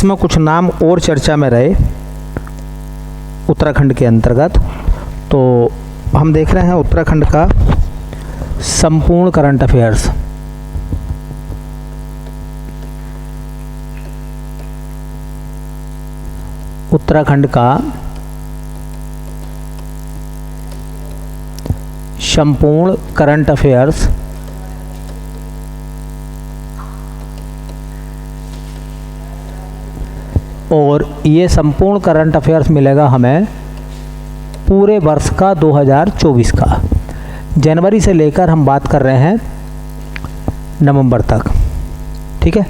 इसमें कुछ नाम और चर्चा में रहे उत्तराखंड के अंतर्गत। तो हम देख रहे हैं उत्तराखंड का संपूर्ण करंट अफेयर्स। उत्तराखंड का संपूर्ण करंट अफेयर्स और ये संपूर्ण करंट अफेयर्स मिलेगा हमें पूरे वर्ष का 2024 का। जनवरी से लेकर हम बात कर रहे हैं नवंबर तक। ठीक है,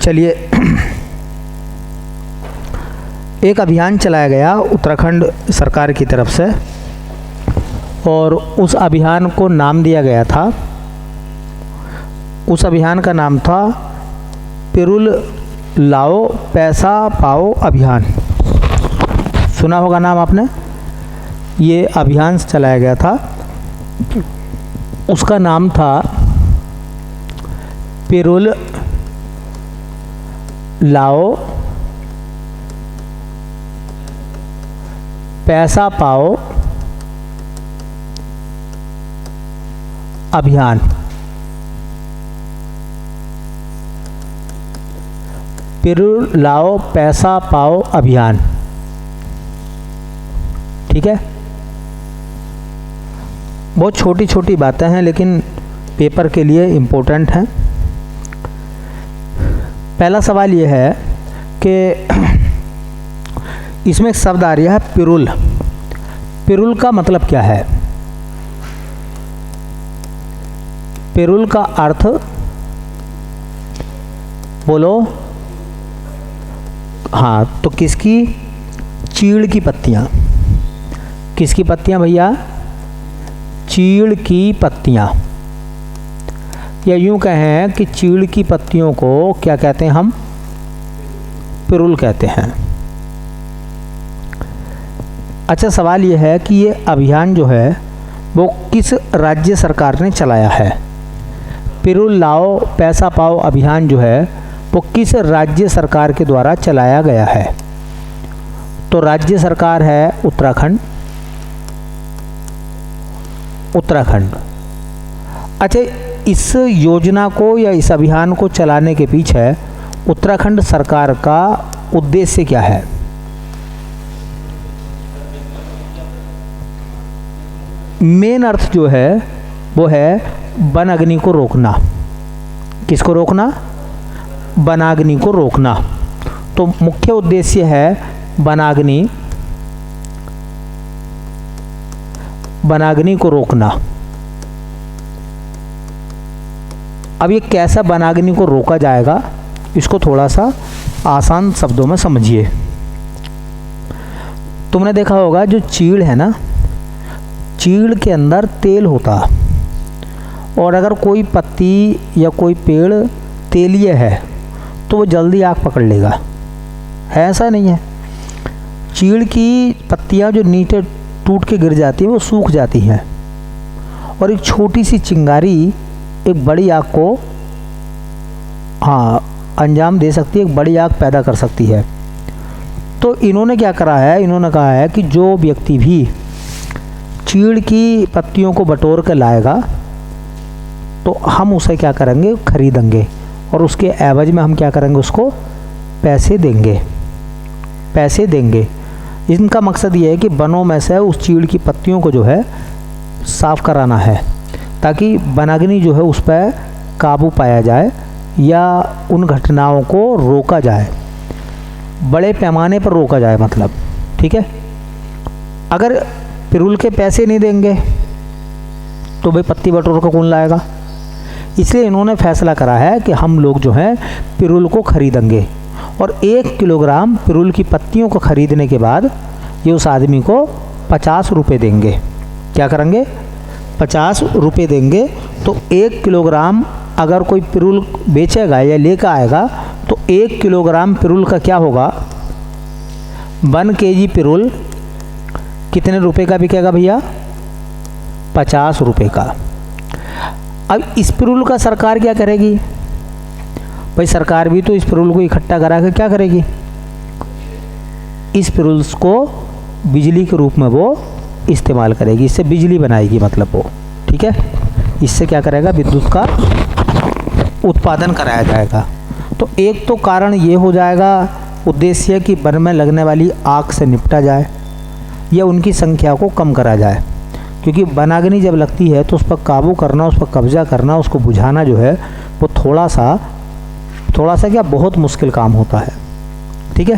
चलिए। एक अभियान चलाया गया उत्तराखंड सरकार की तरफ से और उस अभियान को नाम दिया गया था, उस अभियान का नाम था पिरुल लाओ पैसा पाओ अभियान। सुना होगा नाम आपने। ये अभियान चलाया गया था, उसका नाम था पिरुल लाओ पैसा पाओ अभियान। पिरुल लाओ पैसा पाओ अभियान। ठीक है, बहुत छोटी छोटी बातें हैं लेकिन पेपर के लिए इम्पोर्टेंट हैं। पहला सवाल ये है कि इसमें एक शब्द आ रहा है पिरुल। पिरुल का मतलब क्या है? पिरुल का अर्थ बोलो। हाँ, तो किसकी? चीड़ की पत्तियाँ। किसकी पत्तियाँ भैया? चीड़ की पत्तियाँ। या यूँ कहें कि चीड़ की पत्तियों को क्या कहते हैं हम? पिरुल कहते हैं। अच्छा, सवाल ये है कि ये अभियान जो है वो किस राज्य सरकार ने चलाया है? पिरुल लाओ पैसा पाओ अभियान जो है वो किस राज्य सरकार के द्वारा चलाया गया है? तो राज्य सरकार है उत्तराखंड। उत्तराखंड। अच्छा, इस योजना को या इस अभियान को चलाने के पीछे उत्तराखंड सरकार का उद्देश्य क्या है? मेन अर्थ जो है वो है वन अग्नि को रोकना। किसको रोकना? वनाग्नि को रोकना। तो मुख्य उद्देश्य है वनाग्नि को रोकना। अब ये कैसा वनाग्नि को रोका जाएगा, इसको थोड़ा सा आसान शब्दों में समझिए। तुमने देखा होगा जो चीड़ है ना, चीड़ के अंदर तेल होता, और अगर कोई पत्ती या कोई पेड़ तेलीय है तो वो जल्दी आग पकड़ लेगा, है ऐसा नहीं है? चीड़ की पत्तियां जो नीचे टूट के गिर जाती हैं वो सूख जाती हैं, और एक छोटी सी चिंगारी एक बड़ी आग को अंजाम दे सकती है, एक बड़ी आग पैदा कर सकती है। तो इन्होंने क्या करा है? इन्होंने कहा है कि जो व्यक्ति भी चीड़ की पत्तियों को बटोर कर लाएगा तो हम उसे क्या करेंगे? खरीदेंगे, और उसके एवज में हम क्या करेंगे? उसको पैसे देंगे। पैसे देंगे। इनका मकसद ये है कि वनों में से उस चीड़ की पत्तियों को जो है साफ़ कराना है, ताकि वनाग्नि जो है उस पर काबू पाया जाए या उन घटनाओं को रोका जाए, बड़े पैमाने पर रोका जाए मतलब। ठीक है, अगर पिरुल के पैसे नहीं देंगे तो भाई पत्ती बटोर को कौन लाएगा? इसलिए इन्होंने फैसला करा है कि हम लोग जो हैं पिरुल को खरीदेंगे, और 1 किलोग्राम पिरुल की पत्तियों को खरीदने के बाद ये उस आदमी को 50 रुपये देंगे। क्या करेंगे? 50 रुपये देंगे। तो 1 किलोग्राम अगर कोई पिरुल बेचेगा या लेकर आएगा तो 1 किलोग्राम पिरुल का क्या होगा? 1 केजी पिरुल कितने रुपए का बिकेगा भैया? 50 रुपये का। अब इस पिरुल का सरकार क्या करेगी? भाई सरकार भी तो इस पिरूल को इकट्ठा करा के क्या करेगी, इस पिरूल को बिजली के रूप में वो इस्तेमाल करेगी, इससे बिजली बनाएगी मतलब वो, ठीक है, इससे क्या करेगा, विद्युत का उत्पादन कराया जाएगा। तो एक तो कारण ये हो जाएगा, उद्देश्य कि वन में लगने वाली आग से निपटा जाए या उनकी संख्या को कम करा जाए, क्योंकि वनाग्नि जब लगती है तो उस पर काबू करना, उस पर कब्जा करना, उसको बुझाना जो है वो थोड़ा सा क्या बहुत मुश्किल काम होता है, ठीक है।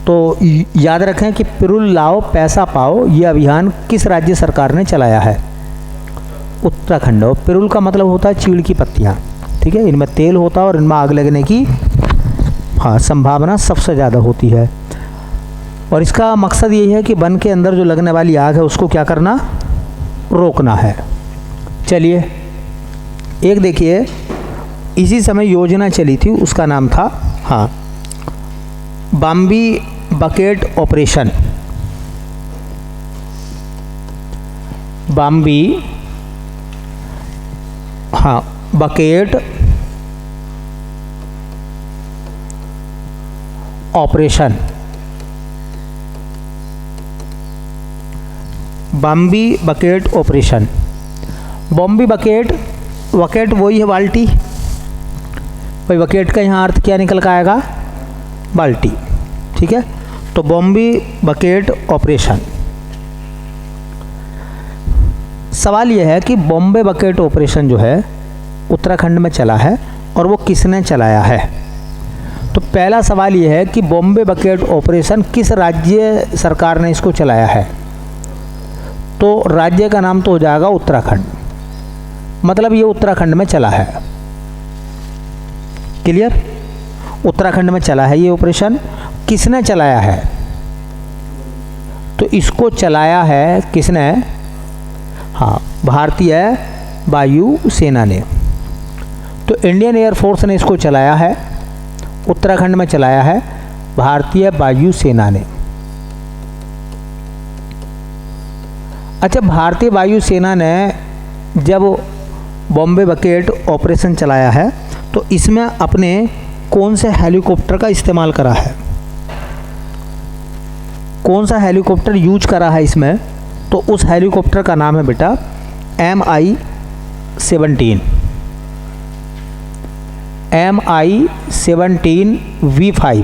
तो याद रखें कि पिरूल लाओ पैसा पाओ, ये अभियान किस राज्य सरकार ने चलाया है, उत्तराखंड। और पिरूल का मतलब होता है चीड़ की पत्तियाँ, ठीक है, इनमें तेल होता है और इनमें आग लगने की संभावना सबसे ज़्यादा होती है। और इसका मकसद यही है कि वन के अंदर जो लगने वाली आग है उसको क्या करना, रोकना है। चलिए एक देखिए, इसी समय योजना चली थी, उसका नाम था Bombay bucket operation. Bombay bucket operation, Bombay bucket operation. Bombay bucket, bucket वही है बाल्टी, भाई बकेट का यहाँ अर्थ क्या निकल कर आएगा, बाल्टी, ठीक है। तो बॉम्बे बकेट ऑपरेशन, सवाल यह है कि बॉम्बे बकेट ऑपरेशन जो है उत्तराखंड में चला है और वो किसने चलाया है। तो पहला सवाल यह है कि बॉम्बे बकेट ऑपरेशन किस राज्य सरकार ने इसको चलाया है। तो राज्य का नाम तो हो जाएगा उत्तराखंड, मतलब ये उत्तराखंड में चला है, क्लियर, उत्तराखंड में चला है ये ऑपरेशन। किसने चलाया है, तो इसको चलाया है किसने, भारतीय वायु सेना ने। तो इंडियन एयरफोर्स ने इसको चलाया है, उत्तराखंड में चलाया है भारतीय वायु सेना ने। अच्छा, भारतीय वायु सेना ने जब बॉम्बे बकेट ऑपरेशन चलाया है तो इसमें अपने कौन से हेलीकॉप्टर का इस्तेमाल करा है, कौन सा हेलीकॉप्टर यूज करा है इसमें, तो उस हेलीकॉप्टर का नाम है बेटा MI-17, MI-17V5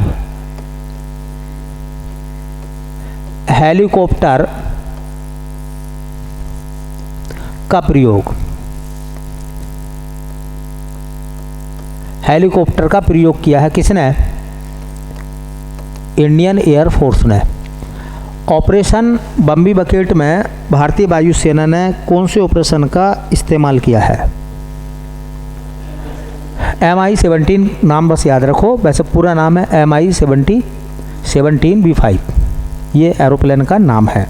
हेलीकॉप्टर का प्रयोग, हेलीकॉप्टर का प्रयोग किया है किसने, इंडियन एयरफोर्स ने। ऑपरेशन बॉम्बे बकेट में भारतीय वायु सेना ने कौन से ऑपरेशन का इस्तेमाल किया है, MI-17 नाम बस याद रखो, वैसे पूरा नाम है MI-17V5, ये एरोप्लेन का नाम है,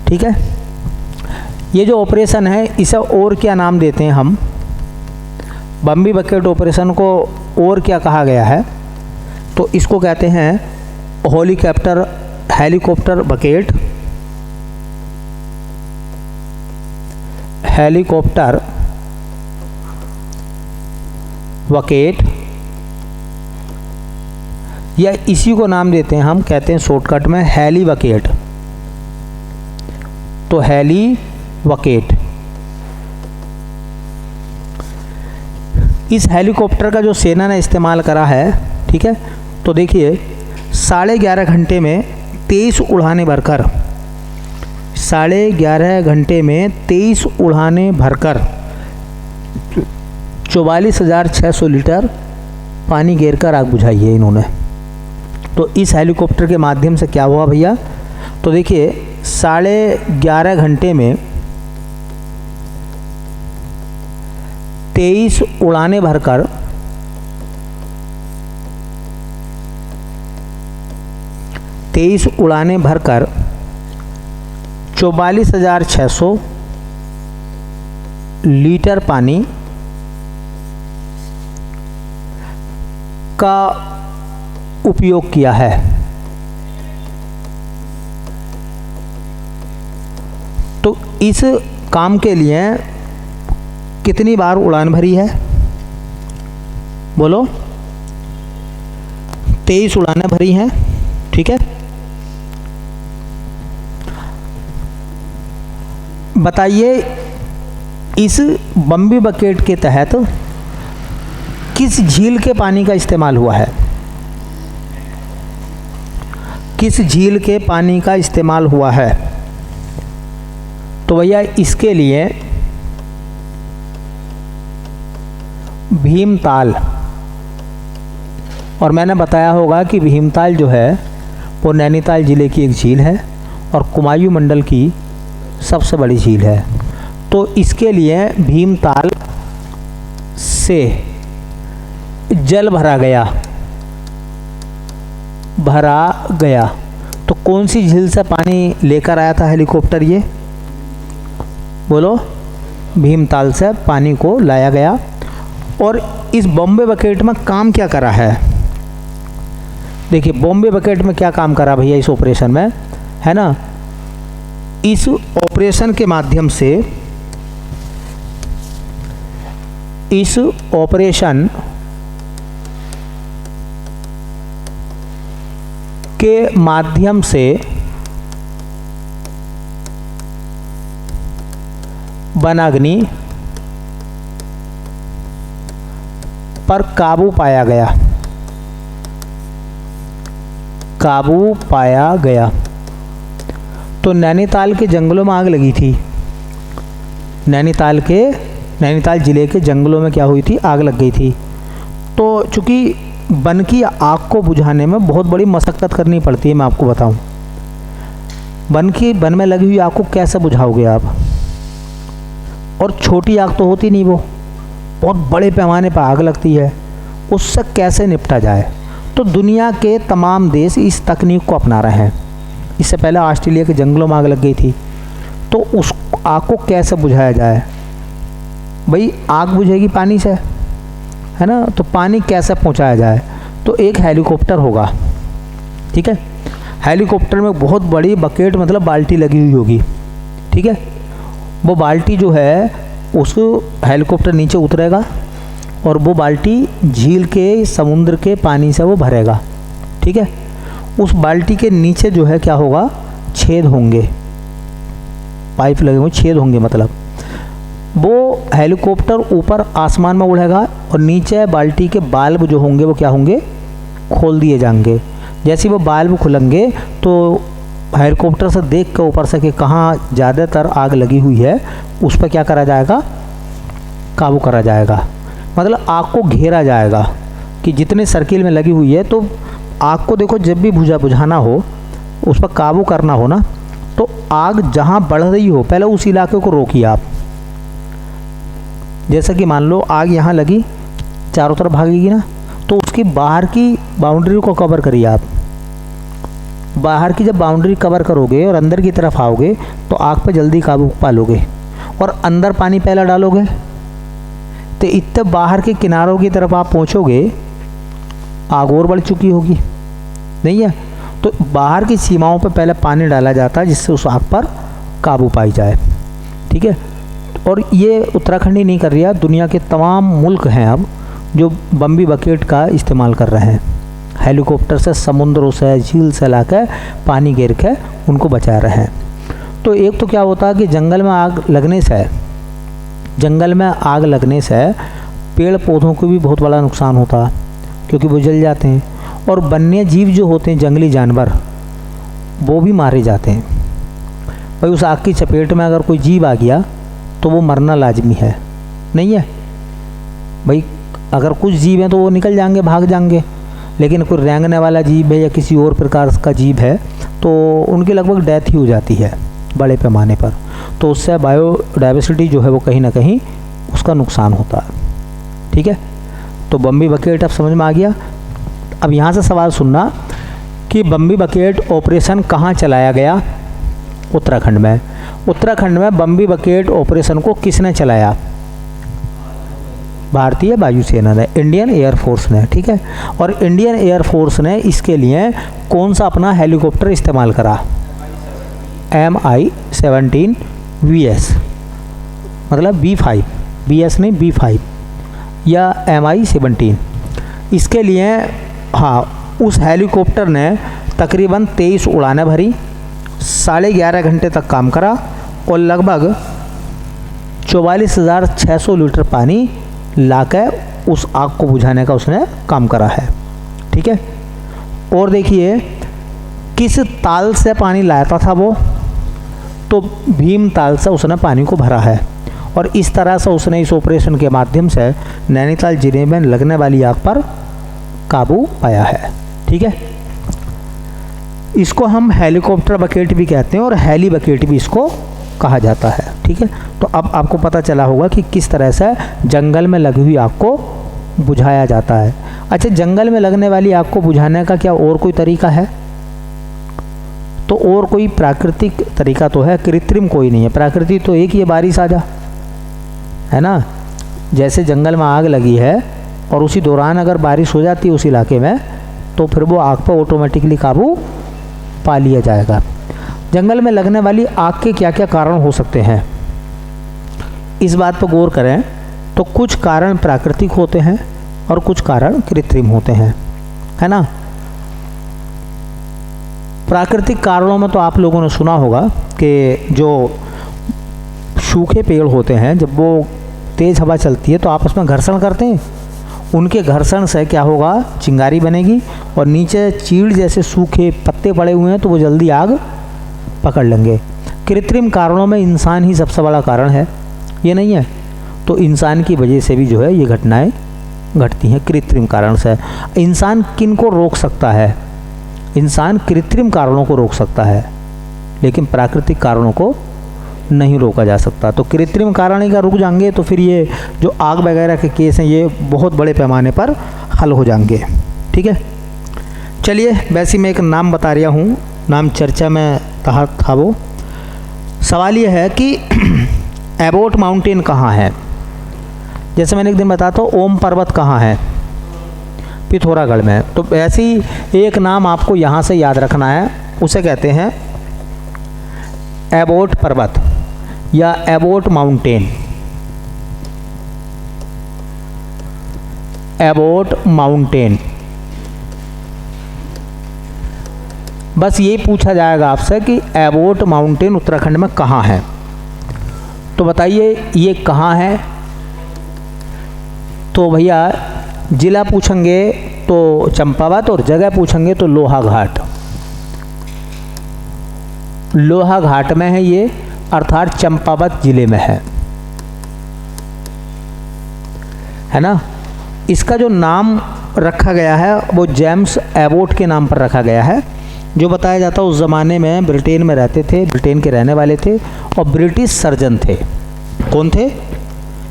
ठीक है। ये जो ऑपरेशन है इसे और क्या नाम देते हैं हम, बॉम्बे बकेट ऑपरेशन को और क्या कहा गया है, तो इसको कहते हैं हेलीकॉप्टर बकेट, हेलीकॉप्टर बकेट, या इसी को नाम देते हैं हम, कहते हैं शॉर्टकट में हेली बकेट। तो हेली बकेट, इस हेलीकॉप्टर का जो सेना ने इस्तेमाल करा है, ठीक है। तो देखिए 11.5 घंटे में 23 उड़ानें भरकर, 11.5 घंटे में 23 उड़ानें भरकर 44,600 लीटर पानी घेर कर आग बुझाई है इन्होंने। तो इस हेलीकॉप्टर के माध्यम से क्या हुआ भैया, तो देखिए 11.5 घंटे में 23 उड़ानें भरकर 44,600 लीटर पानी का उपयोग किया है। तो इस काम के लिए कितनी बार उड़ान भरी है, बोलो, 23 उड़ानें भरी हैं, ठीक है। बताइए इस बम्बी बकेट के तहत किस झील के पानी का इस्तेमाल हुआ है? किस झील के पानी का इस्तेमाल हुआ है? तो भैया इसके लिए भीमताल, और मैंने बताया होगा कि भीमताल जो है वो नैनीताल ज़िले की एक झील है और कुमायूं मंडल की सबसे बड़ी झील है। तो इसके लिए भीमताल से जल भरा गया। तो कौन सी झील से पानी लेकर आया था हेलीकॉप्टर? ये बोलो, भीमताल से पानी को लाया गया। और इस बॉम्बे बकेट में काम क्या करा है? देखिए बॉम्बे बकेट में क्या काम करा भैया इस ऑपरेशन में, है ना। इस ऑपरेशन के माध्यम से, इस ऑपरेशन के माध्यम से वनाग्नि पर काबू पाया गया। तो नैनीताल के जंगलों में आग लगी थी। नैनीताल ज़िले के जंगलों में क्या हुई थी? आग लग गई थी। तो चूँकि वन की आग को बुझाने में बहुत बड़ी मशक्क़त करनी पड़ती है, मैं आपको बताऊं। वन में लगी हुई आग को कैसे बुझाओगे आप? और छोटी आग तो होती नहीं, वो बहुत बड़े पैमाने पर आग लगती है, उससे कैसे निपटा जाए? तो दुनिया के तमाम देश इस तकनीक को अपना रहे हैं। इससे पहले ऑस्ट्रेलिया के जंगलों में आग लग गई थी, तो उस आग को कैसे बुझाया जाए? भाई आग बुझेगी पानी से, है ना। तो पानी कैसे पहुंचाया जाए? तो एक हेलीकॉप्टर होगा, ठीक है। हेलीकॉप्टर में बहुत बड़ी बकेट मतलब बाल्टी लगी हुई होगी, ठीक है। वो बाल्टी जो है उस हेलीकॉप्टर नीचे उतरेगा और वो बाल्टी झील के, समुद्र के पानी से वो भरेगा, ठीक है। उस बाल्टी के नीचे जो है क्या होगा? छेद होंगे, पाइप लगे हुए छेद होंगे, मतलब वो हेलीकॉप्टर ऊपर आसमान में उड़ेगा और नीचे बाल्टी के बाल्ब जो होंगे वो क्या होंगे? खोल दिए जाएंगे। जैसे वो बाल्ब खुलेंगे तो हेलीकॉप्टर से देख के ऊपर से कि कहाँ ज़्यादातर आग लगी हुई है उस पर क्या करा जाएगा? काबू करा जाएगा। मतलब आग को घेरा जाएगा कि जितने सर्किल में लगी हुई है। तो आग को देखो, जब भी बुझाना हो, उस पर काबू करना हो ना, तो आग जहाँ बढ़ रही हो पहले उस इलाके को रोकिए आप। जैसा कि मान लो आग यहाँ लगी, चारों तरफ भागेगी ना, तो उसकी बाहर की बाउंड्री को कवर करिए आप। बाहर की जब बाउंड्री कवर करोगे और अंदर की तरफ आओगे तो आग पर जल्दी काबू पा लोगे। और अंदर पानी पहला डालोगे तो इतने बाहर के किनारों की तरफ आप पहुँचोगे, आग और बढ़ चुकी होगी, नहीं है। तो बाहर की सीमाओं पर पहले पानी डाला जाता है जिससे उस आग पर काबू पाई जाए, ठीक है। और ये उत्तराखंड ही नहीं कर रहा, दुनिया के तमाम मुल्क हैं अब जो बम्बी बकेट का इस्तेमाल कर रहे हैं। हेलीकॉप्टर से, समुद्रों से, झील से लाकर पानी घेर के उनको बचा रहे हैं। तो एक तो क्या होता है कि जंगल में आग लगने से पेड़ पौधों को भी बहुत बड़ा नुकसान होता है, क्योंकि वो जल जाते हैं। और वन्य जीव जो होते हैं, जंगली जानवर, वो भी मारे जाते हैं। भाई उस आग की चपेट में अगर कोई जीव आ गया तो वो मरना लाजमी है, नहीं है भाई। अगर कुछ जीव हैं तो वो निकल जाएंगे, भाग जाएंगे, लेकिन कोई रेंगने वाला जीव है या किसी और प्रकार का जीव है तो उनकी लगभग डेथ ही हो जाती है बड़े पैमाने पर। तो उससे बायोडाइवर्सिटी जो है वो कहीं ना कहीं उसका नुकसान होता है, ठीक है। तो बम्बी बकेट अब समझ में आ गया। अब यहाँ से सवाल सुनना कि बम्बी बकेट ऑपरेशन कहाँ चलाया गया? उत्तराखंड में। उत्तराखंड में बम्बी बकेट ऑपरेशन को किसने चलाया? भारतीय वायुसेना ने, इंडियन एयरफोर्स ने, ठीक है। और इंडियन एयरफोर्स ने इसके लिए कौन सा अपना हेलीकॉप्टर इस्तेमाल करा? MI-17 VS, मतलब B5, BS नहीं B5 या MI-17। इसके लिए हाँ उस हेलीकॉप्टर ने तकरीबन 23 उड़ानें भरी, 11.5 घंटे तक काम करा और लगभग 44,600 लीटर पानी लाकर उस आग को बुझाने का उसने काम करा है। ठीक है, और देखिए किस ताल से पानी लाता था वो, तो भीम ताल से उसने पानी को भरा है और इस तरह से उसने इस ऑपरेशन के माध्यम से नैनीताल जिले में लगने वाली आग पर काबू पाया है। ठीक है, इसको हम हेलीकॉप्टर बकेट भी कहते हैं और हेली बकेट भी इसको कहा जाता है। ठीक है, तो अब आपको पता चला होगा कि किस तरह से जंगल में लगी हुई आग को बुझाया जाता है। अच्छा, जंगल में लगने वाली आग को बुझाने का क्या और कोई तरीका है? तो और कोई प्राकृतिक तरीका तो है, कृत्रिम कोई नहीं है। प्राकृतिक तो एक ही है, बारिश आ जा, है ना। जैसे जंगल में आग लगी है और उसी दौरान अगर बारिश हो जाती है उस इलाके में, तो फिर वो आग पर ऑटोमेटिकली काबू पा लिया जाएगा। जंगल में लगने वाली आग के क्या क्या कारण हो सकते हैं, इस बात पर गौर करें तो कुछ कारण प्राकृतिक होते हैं और कुछ कारण कृत्रिम होते हैं, है ना। प्राकृतिक कारणों में तो आप लोगों ने सुना होगा कि जो सूखे पेड़ होते हैं, जब वो तेज़ हवा चलती है तो आपस में घर्षण करते हैं, उनके घर्षण से क्या होगा, चिंगारी बनेगी और नीचे चीड़ जैसे सूखे पत्ते पड़े हुए हैं तो वो जल्दी आग पकड़ लेंगे। कृत्रिम कारणों में इंसान ही सबसे बड़ा कारण है, ये नहीं है, तो इंसान की वजह से भी जो है ये घटनाएं घटती हैं कृत्रिम कारण से। इंसान किन को रोक सकता है? इंसान कृत्रिम कारणों को रोक सकता है, लेकिन प्राकृतिक कारणों को नहीं रोका जा सकता। तो कृत्रिम कारण ही का रुक जाएंगे तो फिर ये जो आग वगैरह के केस हैं ये बहुत बड़े पैमाने पर हल हो जाएंगे। ठीक है, चलिए वैसे मैं एक नाम बता रहा हूँ, नाम चर्चा में था वो। सवाल ये है कि एबोट माउंटेन कहाँ है? जैसे मैंने एक दिन बताया था, ओम पर्वत कहाँ है? पिथौरागढ़ में। तो ऐसे ही एक नाम आपको यहाँ से याद रखना है, उसे कहते हैं एबोट पर्वत या एबोट माउंटेन। एबोट माउंटेन, बस ये पूछा जाएगा आपसे कि एबोट माउंटेन उत्तराखंड में कहाँ है, तो बताइए ये कहाँ है। तो भैया जिला पूछेंगे तो चंपावत और जगह पूछेंगे तो लोहाघाट। लोहाघाट में है ये, अर्थात चंपावत जिले में है ना। इसका जो नाम रखा गया है वो जेम्स एबोट के नाम पर रखा गया है, जो बताया जाता है उस ज़माने में ब्रिटेन में रहते थे, ब्रिटेन के रहने वाले थे और ब्रिटिश सर्जन थे। कौन थे?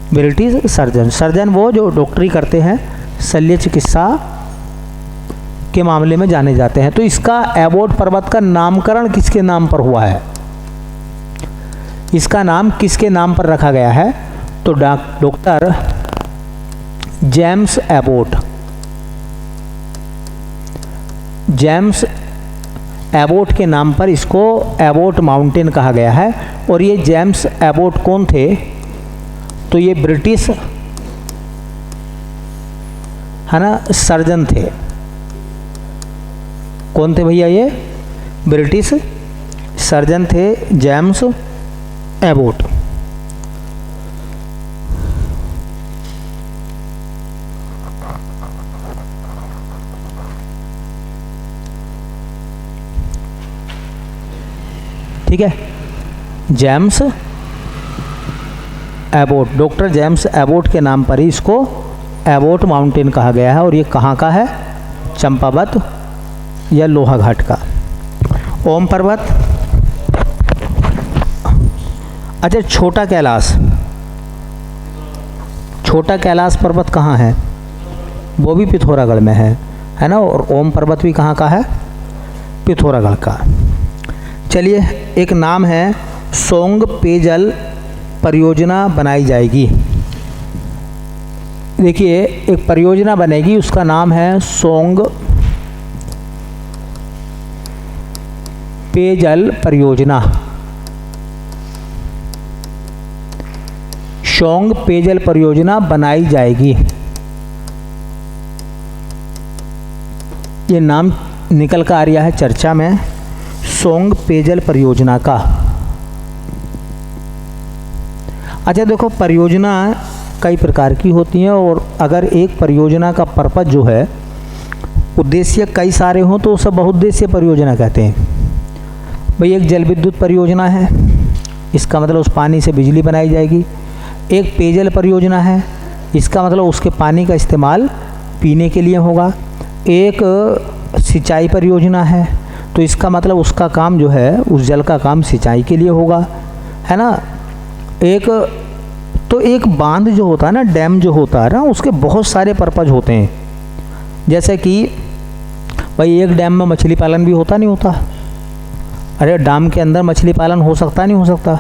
British surgeon. सर्जन वो जो डॉक्टरी करते हैं, शल्य चिकित्सा के मामले में जाने जाते हैं। तो इसका एबोट पर्वत का नामकरण किसके नाम पर हुआ है? इसका नाम किसके नाम पर रखा गया है? तो doctor James Abbott. James Abbott के नाम पर इसको एबोट माउंटेन कहा गया है। और ये जेम्स एबोट कौन थे? तो ये ब्रिटिश, है ना, सर्जन थे। कौन थे भैया? ये ब्रिटिश सर्जन थे, जेम्स एबोट। ठीक है, James Abbott, doctor James Abbott के नाम पर ही इसको एबोट माउंटेन कहा गया है। और ये कहाँ का है? चंपावत या लोहाघाट का। ओम पर्वत। अच्छा, छोटा कैलाश, छोटा कैलाश पर्वत कहाँ है? वो भी पिथौरागढ़ में है ना। और ओम पर्वत भी कहाँ का है? पिथौरागढ़ का। चलिए, एक नाम है सोंग पेयजल परियोजना बनाई जाएगी। देखिए, एक परियोजना बनेगी, उसका नाम है सोंग पेयजल परियोजना। सोंग पेयजल परियोजना बनाई जाएगी। ये नाम निकल कर आ रहा है चर्चा में सोंग पेयजल परियोजना का। अच्छा देखो, परियोजना कई प्रकार की होती हैं और अगर एक परियोजना का पर्पज जो है, उद्देश्य कई सारे हों तो सब बहुउद्देशीय परियोजना कहते हैं। भाई एक जल विद्युत परियोजना है, इसका मतलब उस पानी से बिजली बनाई जाएगी। एक पेयजल परियोजना है, इसका मतलब उसके पानी का इस्तेमाल पीने के लिए होगा। एक सिंचाई परियोजना है, तो इसका मतलब उसका काम जो है, उस जल का काम सिंचाई के लिए होगा, है ना। एक बांध जो होता है ना, डैम जो होता है ना, उसके बहुत सारे पर्पज होते हैं। जैसे कि भाई एक डैम में मछली पालन भी होता नहीं होता। अरे डैम के अंदर मछली पालन हो सकता नहीं हो सकता,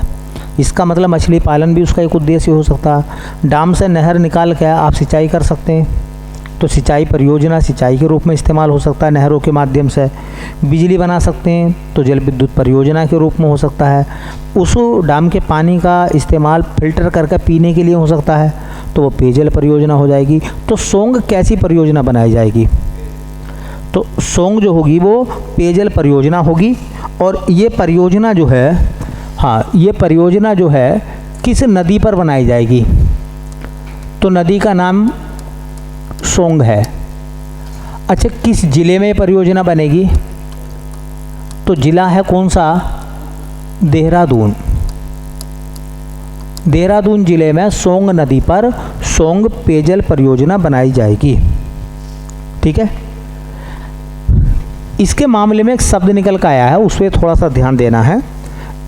इसका मतलब मछली पालन भी उसका एक उद्देश्य हो सकता। डैम से नहर निकाल के आप सिंचाई कर सकते हैं, तो सिंचाई परियोजना सिंचाई के रूप में इस्तेमाल हो सकता है। नहरों के माध्यम से बिजली बना सकते हैं, तो जल विद्युत परियोजना के रूप में हो सकता है। उस डैम के पानी का इस्तेमाल फिल्टर करके पीने के लिए हो सकता है, तो वो पेयजल परियोजना हो जाएगी। तो सोंग कैसी परियोजना बनाई जाएगी? तो सोंग जो होगी वो पेयजल परियोजना होगी। और ये परियोजना जो है, हाँ, ये परियोजना जो है किस नदी पर बनाई जाएगी? तो नदी का नाम सोंग है। अच्छा, किस जिले में परियोजना बनेगी? तो जिला है कौन सा? देहरादून। देहरादून जिले में सोंग नदी पर सोंग पेयजल परियोजना बनाई जाएगी। ठीक है। इसके मामले में एक शब्द निकल कर आया है, उस पर थोड़ा सा ध्यान देना है।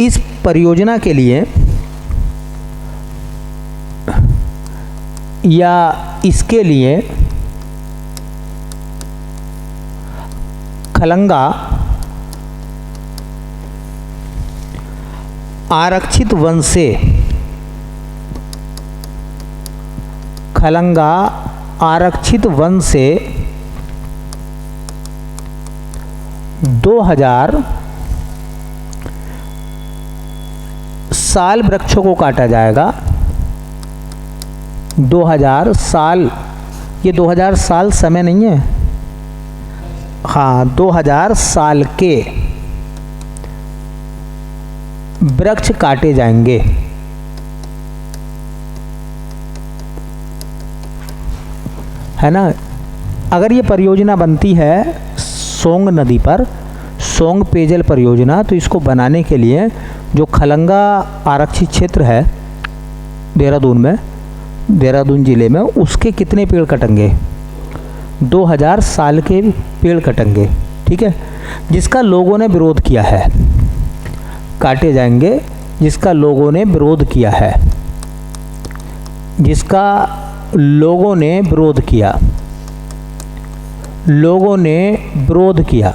इस परियोजना के लिए या इसके लिए खलंगा आरक्षित वन से, खलंगा आरक्षित वन से 2000 साल वृक्षों को काटा जाएगा। 2000 साल, ये 2000 साल समय नहीं है, हाँ, 2000 साल के वृक्ष काटे जाएंगे। है ना। अगर ये परियोजना बनती है सोंग नदी पर, सोंग पेयजल परियोजना, तो इसको बनाने के लिए जो खलंगा आरक्षित क्षेत्र है देहरादून में, देहरादून जिले में, उसके कितने पेड़ कटेंगे? 2000 साल के पेड़ कटेंगे। ठीक है। जिसका लोगों ने विरोध किया है, काटे जाएंगे, जिसका लोगों ने विरोध किया है, जिसका लोगों ने विरोध किया, लोगों ने विरोध किया,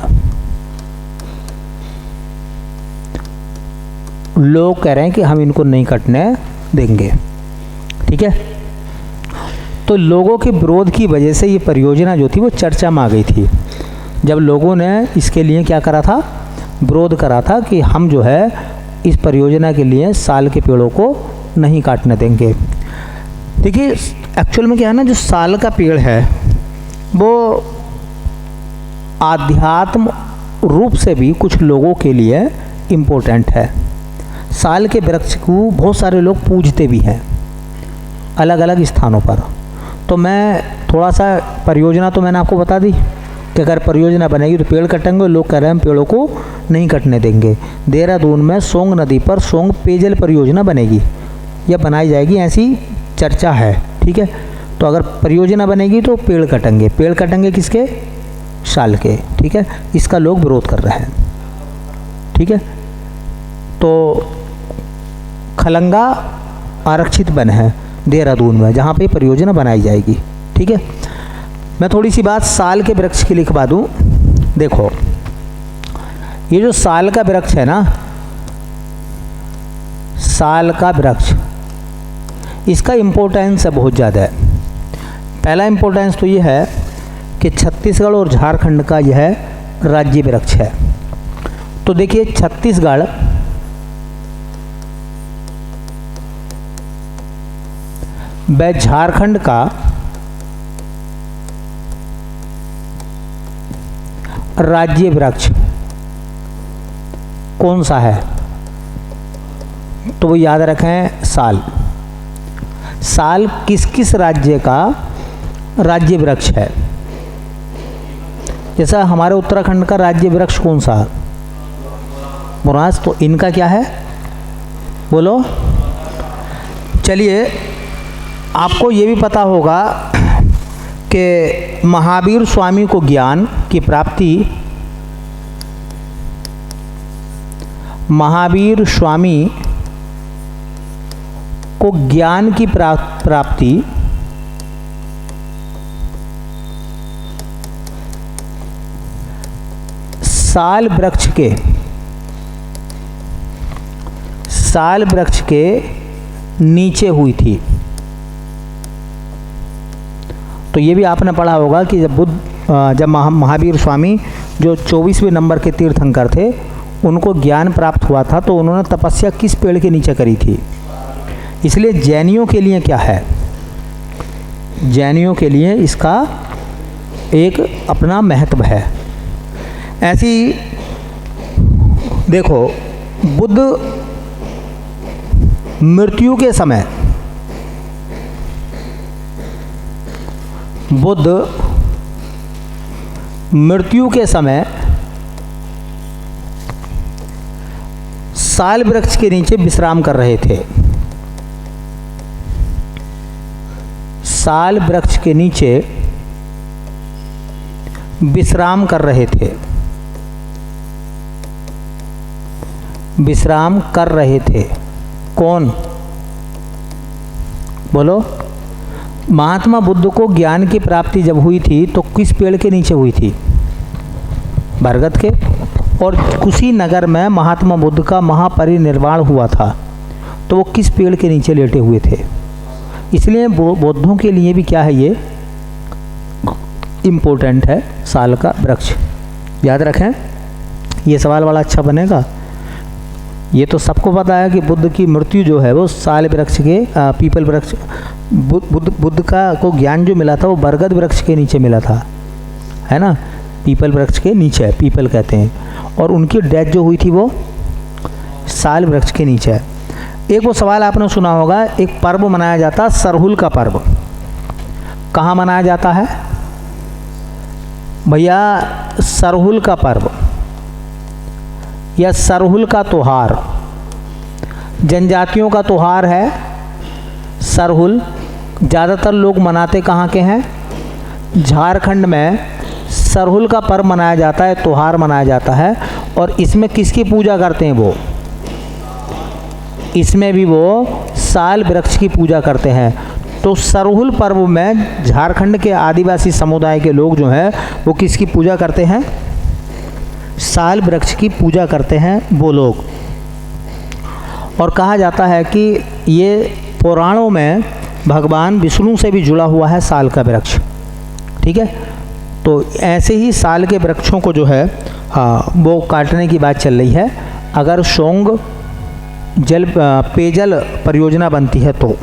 लोग कह रहे हैं कि हम इनको नहीं कटने देंगे। ठीक है। तो लोगों के विरोध की वजह से ये परियोजना जो थी वो चर्चा में आ गई थी। जब लोगों ने इसके लिए क्या करा था? विरोध करा था कि हम जो है इस परियोजना के लिए साल के पेड़ों को नहीं काटने देंगे। देखिए एक्चुअल में क्या है ना, जो साल का पेड़ है वो आध्यात्म रूप से भी कुछ लोगों के लिए इम्पोर्टेंट है। साल के वृक्ष को बहुत सारे लोग पूजते भी हैं अलग अलग स्थानों पर। तो मैं थोड़ा सा परियोजना तो मैंने आपको बता दी कि अगर परियोजना बनेगी तो पेड़ कटेंगे, लोग कह रहे हैं हम पेड़ों को नहीं कटने देंगे। देहरादून में सोंग नदी पर सोंग पेयजल परियोजना बनेगी या बनाई जाएगी, ऐसी चर्चा है। ठीक है। तो अगर परियोजना बनेगी तो पेड़ कटेंगे। पेड़ कटेंगे किसके? साल के। ठीक है। इसका लोग विरोध कर रहे हैं। ठीक है। तो खलंगा आरक्षित वन है देहरादून में, जहाँ पे परियोजना बनाई जाएगी। ठीक है। मैं थोड़ी सी बात साल के वृक्ष की लिखवा दूँ। देखो ये जो साल का वृक्ष है ना, साल का वृक्ष, इसका इम्पोर्टेंस है बहुत ज़्यादा है। पहला इम्पोर्टेंस तो ये है कि छत्तीसगढ़ और झारखंड का यह राज्य वृक्ष है। तो देखिए छत्तीसगढ़ व झारखंड का राज्य वृक्ष कौन सा है? तो वो याद रखें, साल। साल किस किस राज्य का राज्य वृक्ष है? जैसा हमारे उत्तराखंड का राज्य वृक्ष कौन सा है? बुरांस। तो इनका क्या है बोलो? चलिए, आपको ये भी पता होगा कि महावीर स्वामी को ज्ञान की प्राप्ति, महावीर स्वामी को ज्ञान की प्राप्ति साल वृक्ष के नीचे हुई थी। तो ये भी आपने पढ़ा होगा कि जब महावीर स्वामी जो 24वें नंबर के तीर्थंकर थे, उनको ज्ञान प्राप्त हुआ था, तो उन्होंने तपस्या किस पेड़ के नीचे करी थी? इसलिए जैनियों के लिए क्या है? जैनियों के लिए इसका एक अपना महत्व है। ऐसी देखो, बुद्ध मृत्यु के समय, बुद्ध मृत्यु के समय साल वृक्ष के नीचे विश्राम कर रहे थे। साल वृक्ष के नीचे विश्राम कर रहे थे। विश्राम कर रहे थे कौन? बोलो। महात्मा बुद्ध को ज्ञान की प्राप्ति जब हुई थी तो किस पेड़ के नीचे हुई थी? बरगद के। और कुशीनगर में महात्मा बुद्ध का महापरिनिर्वाण हुआ था, तो वो किस पेड़ के नीचे लेटे हुए थे? इसलिए बौद्धों के लिए भी क्या है, ये इम्पोर्टेंट है, साल का वृक्ष। याद रखें, ये सवाल बड़ा अच्छा बनेगा। ये तो सबको पता है कि बुद्ध की मृत्यु जो है वो साल वृक्ष के पीपल वृक्ष, बुद्ध का को ज्ञान जो मिला था वो बरगद वृक्ष के नीचे मिला था, है ना? पीपल वृक्ष के नीचे, पीपल कहते हैं। और उनकी डेथ जो हुई थी वो साल वृक्ष के नीचे है। एक वो सवाल आपने सुना होगा, एक पर्व मनाया जाता, सरहुल का पर्व। कहाँ मनाया जाता है भैया? सरहुल का पर्व या सरहुल का त्योहार, जनजातियों का त्योहार है सरहुल। ज़्यादातर लोग मनाते कहाँ के हैं? झारखंड में सरहुल का पर्व मनाया जाता है, त्योहार मनाया जाता है। और इसमें किसकी पूजा करते हैं वो? इसमें भी वो साल वृक्ष की पूजा करते हैं। तो सरहुल पर्व में झारखंड के आदिवासी समुदाय के लोग जो हैं वो किसकी पूजा करते हैं? साल वृक्ष की पूजा करते हैं वो लोग। और कहा जाता है कि ये पुराणों में भगवान विष्णु से भी जुड़ा हुआ है साल का वृक्ष। ठीक है, तो ऐसे ही साल के वृक्षों को जो है वो काटने की बात चल रही है। अगर सोंग पेयजल परियोजना बनती है तो।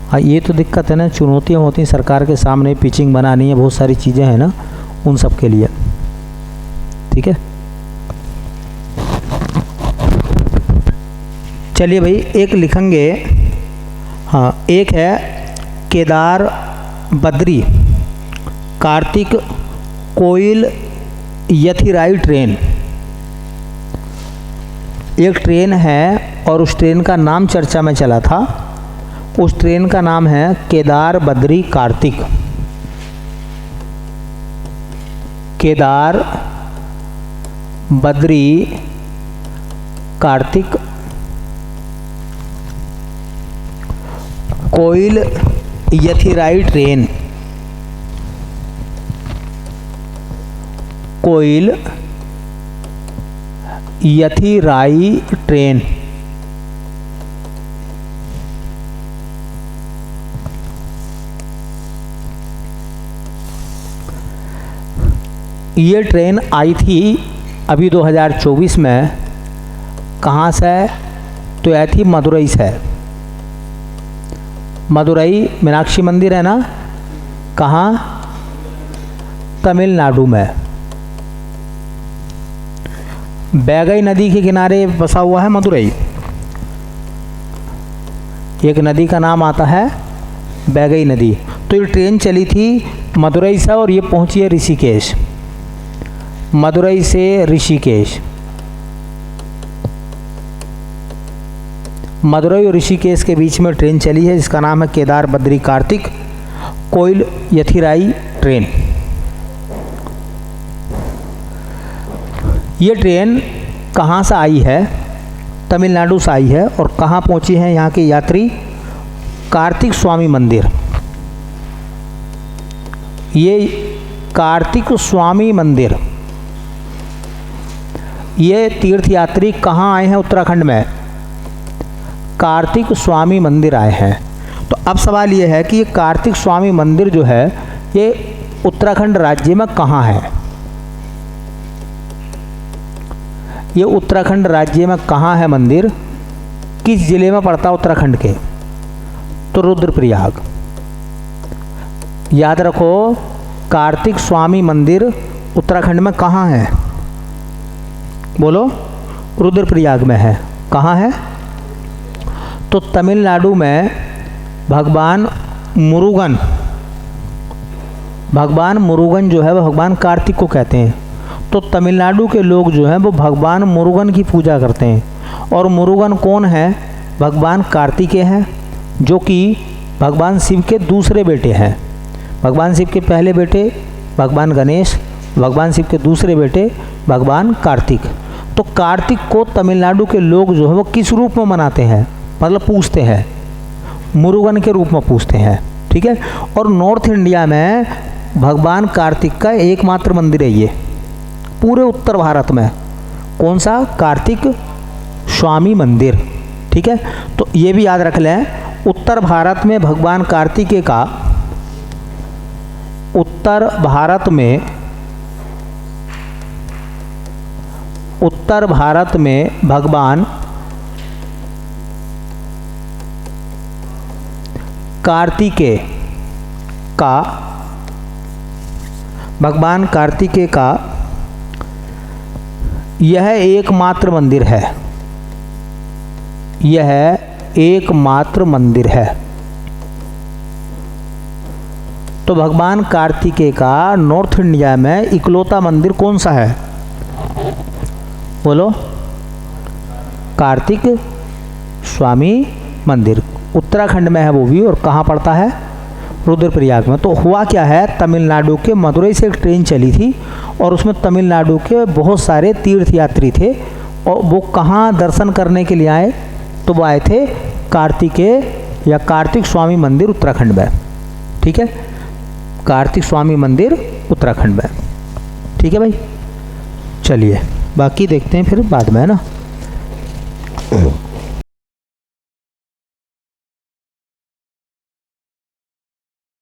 हाँ, ये तो दिक्कत है ना, चुनौतियाँ होती हैं सरकार के सामने, पिचिंग बनानी है, बहुत सारी चीज़ें हैं ना उन सब के लिए। ठीक है, चलिए भाई, एक लिखेंगे। हाँ, एक है केदार बद्री कार्तिक कोयल यथिराई ट्रेन। एक ट्रेन है और उस ट्रेन का नाम चर्चा में चला था। उस ट्रेन का नाम है केदार बद्री कार्तिक। केदार बद्री कार्तिक कोयल यथिराई ट्रेन। कोयल यथिराई ट्रेन। ये ट्रेन आई थी अभी 2024 में कहाँ से है? तो यह थी मदुरई से। मदुरई मीनाक्षी मंदिर है ना, कहाँ? तमिलनाडु में। बैगई नदी के किनारे बसा हुआ है मदुरई। एक नदी का नाम आता है बैगई नदी। तो ये ट्रेन चली थी मदुरई से और ये पहुंची है ऋषिकेश। मदुरई से ऋषिकेश, मदुरई और ऋषिकेश के बीच में ट्रेन चली है जिसका नाम है केदार बद्री कार्तिक कोइल यथिराई ट्रेन। ये ट्रेन कहाँ से आई है? तमिलनाडु से आई है। और कहाँ पहुँची हैं यहाँ के यात्री? कार्तिक स्वामी मंदिर। ये कार्तिक स्वामी मंदिर, ये तीर्थ यात्री कहाँ आए हैं? उत्तराखंड में कार्तिक स्वामी मंदिर आए हैं। तो अब सवाल ये है कि ये कार्तिक स्वामी मंदिर जो है ये उत्तराखंड राज्य में कहाँ है? ये उत्तराखंड राज्य में कहाँ है मंदिर? किस जिले में पड़ता है उत्तराखंड के? तो रुद्रप्रयाग। याद रखो, कार्तिक स्वामी मंदिर उत्तराखंड में कहाँ है? बोलो। रुद्रप्रयाग में है। कहाँ है? तो तमिलनाडु में भगवान मुरुगन, भगवान मुरुगन जो है वह भगवान कार्तिक को कहते हैं। तो तमिलनाडु के लोग जो हैं वो भगवान मुरुगन की पूजा करते हैं। और मुरुगन कौन है? भगवान कार्तिकेय हैं, जो कि भगवान शिव के दूसरे बेटे हैं। भगवान शिव के पहले बेटे भगवान गणेश, भगवान शिव के दूसरे बेटे भगवान कार्तिक। तो कार्तिक को तमिलनाडु के लोग जो है वो किस रूप में मनाते हैं? मतलब पूजते हैं, मुरुगन के रूप में पूजते हैं। ठीक है। और नॉर्थ इंडिया में भगवान कार्तिक का एकमात्र मंदिर है ये पूरे उत्तर भारत में। कौन सा? कार्तिक स्वामी मंदिर। ठीक है। तो ये भी याद रख लें, उत्तर भारत में भगवान कार्तिकेय का, उत्तर भारत में भगवान कार्तिकेय का यह एकमात्र मंदिर है। यह एकमात्र मंदिर है। तो भगवान कार्तिकेय का नॉर्थ इंडिया में इकलौता मंदिर कौन सा है? बोलो। कार्तिक स्वामी मंदिर उत्तराखंड में है वो भी। और कहाँ पड़ता है? रुद्रप्रयाग में। तो हुआ क्या है, तमिलनाडु के मदुरई से एक ट्रेन चली थी और उसमें तमिलनाडु के बहुत सारे तीर्थ यात्री थे। और वो कहाँ दर्शन करने के लिए आए? तो वो आए थे कार्तिकेय या कार्तिक स्वामी मंदिर उत्तराखंड में। ठीक है। कार्तिक स्वामी मंदिर उत्तराखंड में। ठीक है भाई। चलिए बाकी देखते हैं फिर बाद में, है ना।